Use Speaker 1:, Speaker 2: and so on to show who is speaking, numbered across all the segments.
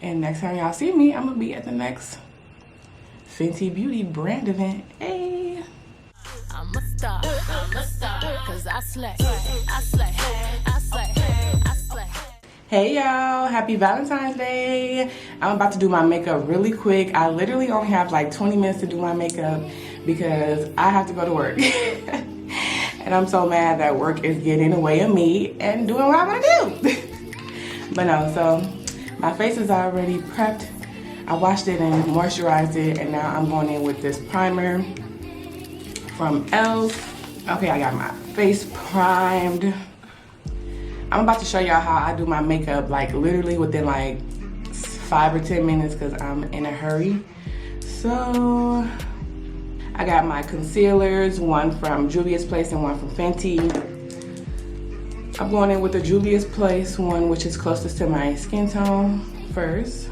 Speaker 1: And next time y'all see me, I'm gonna be at the next Fenty Beauty brand event. Hey.
Speaker 2: I'm a star, cause I slay, I slay, I slay, I slay.
Speaker 1: Hey y'all, happy Valentine's Day. I'm about to do my makeup really quick. I literally only have like 20 minutes to do my makeup because I have to go to work. And I'm so mad that work is getting in the way of me and doing what I want to do. But no, so my face is already prepped. I washed it and moisturized it, and now I'm going in with this primer from e.l.f. Okay, I got my face primed. I'm about to show y'all how I do my makeup, like literally within like 5 or 10 minutes because I'm in a hurry. So I got my concealers, one from Juvia's Place and one from Fenty. I'm going in with the Juvia's Place one, which is closest to my skin tone first.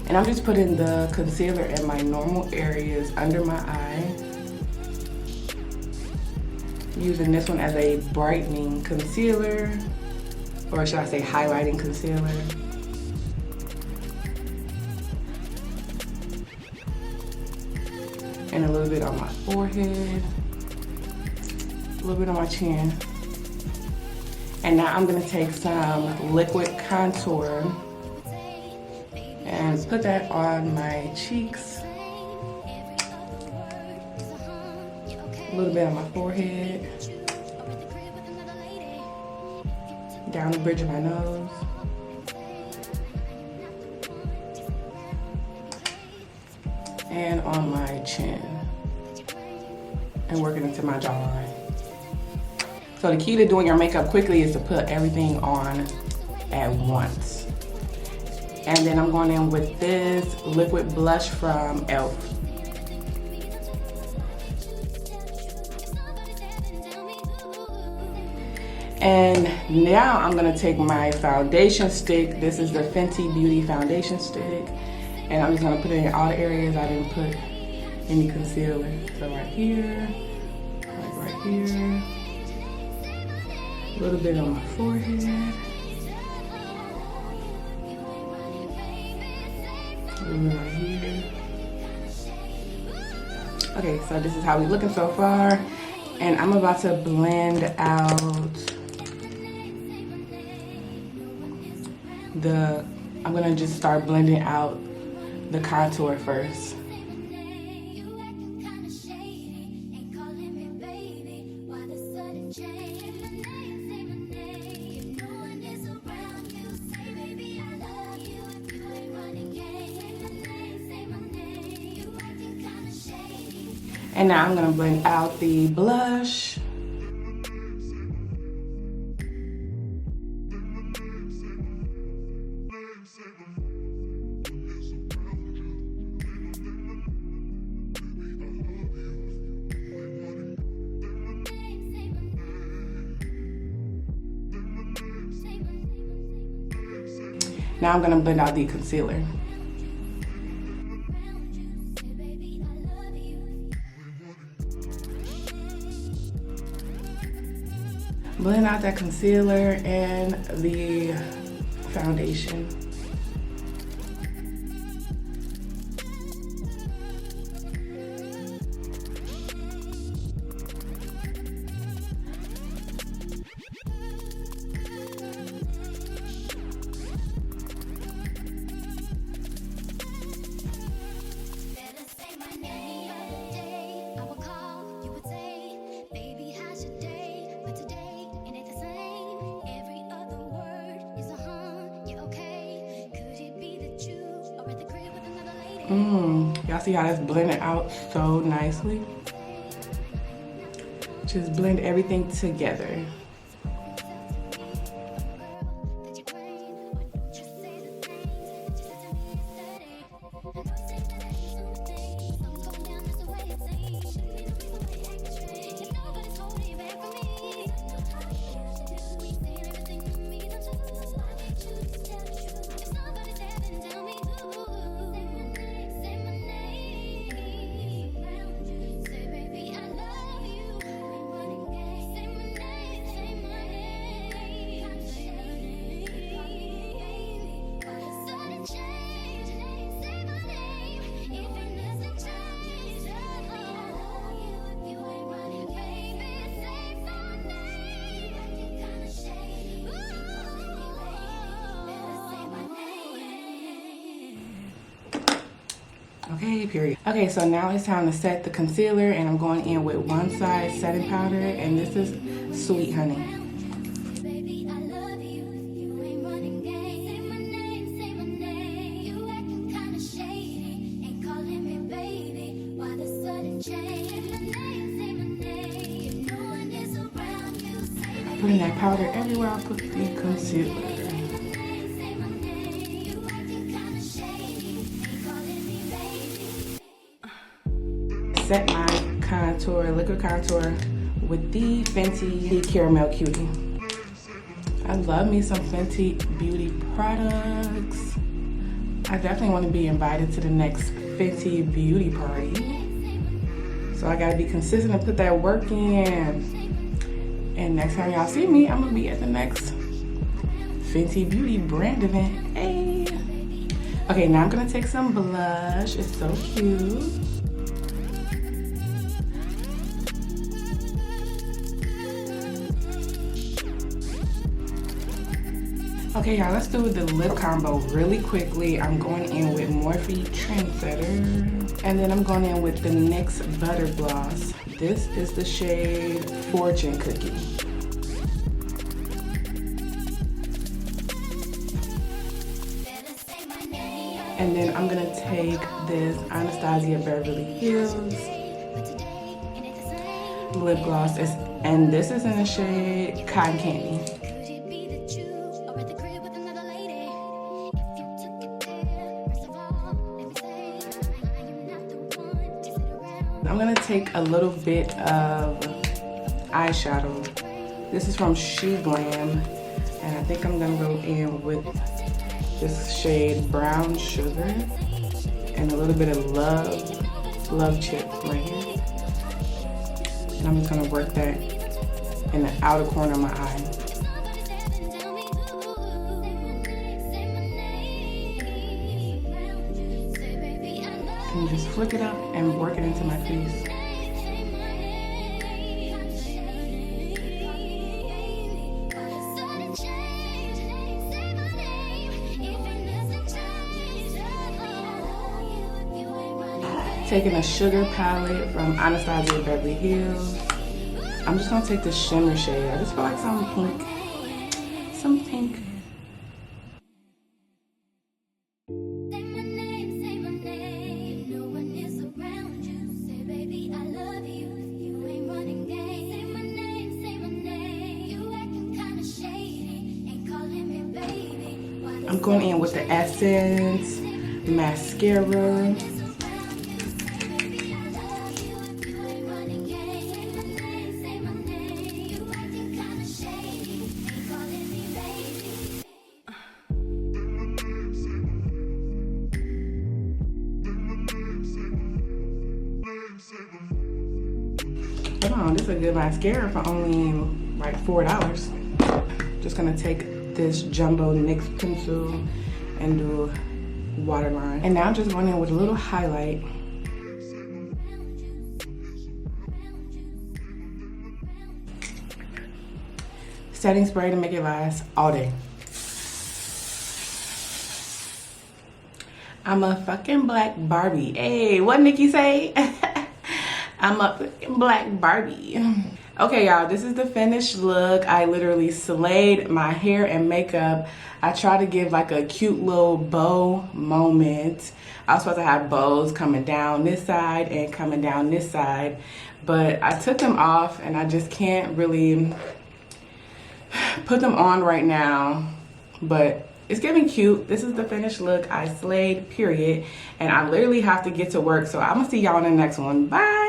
Speaker 1: And I'm just putting the concealer in my normal areas under my eye. Using this one as a brightening concealer, or should I say highlighting concealer. And a little bit on my forehead, a little bit on my chin. And now I'm gonna take some liquid contour and put that on my cheeks, a little bit on my forehead, down the bridge of my nose, and on my chin, and working into my jawline. So the key to doing your makeup quickly is to put everything on at once. And then I'm going in with this liquid blush from e.l.f. And now I'm gonna take my foundation stick. This is the Fenty Beauty foundation stick. And I'm just gonna put it in all the areas I didn't put any concealer. So right here, like right here. A little bit on my forehead. Right here. Okay, so this is how we're looking so far, and I'm about to blend out I'm gonna just start blending out the contour first. And now I'm gonna blend out the blush. Now I'm gonna blend out the concealer. Blend out that concealer and the foundation. Y'all see how that's blended out so nicely? Just blend everything together. Okay, period. Okay, so now it's time to set the concealer, and I'm going in with One Side setting powder, and this is Sweet Honey. Putting that powder everywhere I put the concealer. Set my contour, liquid contour, with the Fenty Caramel Cutie. I love me some Fenty beauty products. I definitely want to be invited to the next Fenty beauty party. So I gotta be consistent and put that work in. And next time y'all see me, I'm gonna be at the next Fenty Beauty brand event. Hey. Okay, now I'm gonna take some blush. It's so cute. Okay, y'all, let's do the lip combo really quickly. I'm going in with Morphe Trendsetter. And then I'm going in with the NYX Butter Gloss. This is the shade Fortune Cookie. And then I'm gonna take this Anastasia Beverly Hills lip gloss, and this is in the shade Cotton Candy. I'm gonna take a little bit of eyeshadow. This is from Glam, and I think I'm gonna go in with this shade Brown Sugar and a little bit of Love Chip right here. And I'm just gonna work that in the outer corner of my eye. And just flick it up and work it into my crease. Taking a sugar palette from Anastasia Beverly Hills. I'm just gonna take the shimmer shade. I just feel like some pink. Some pink. I'm going in with the Essence mascara. Come on, this is a good mascara for only like $4. Just gonna take this jumbo NYX pencil and do waterline. And now I'm just going in with a little highlight. Setting spray to make it last all day. I'm a fucking black Barbie. Hey, what Nikki say? I'm a fucking black Barbie. Okay, y'all, this is the finished look. I literally slayed my hair and makeup. I tried to give like a cute little bow moment. I was supposed to have bows coming down this side and coming down this side, but I took them off and I just can't really put them on right now, but it's giving cute. This is the finished look. I slayed, period. And I literally have to get to work, so I'm gonna see y'all in the next one. Bye.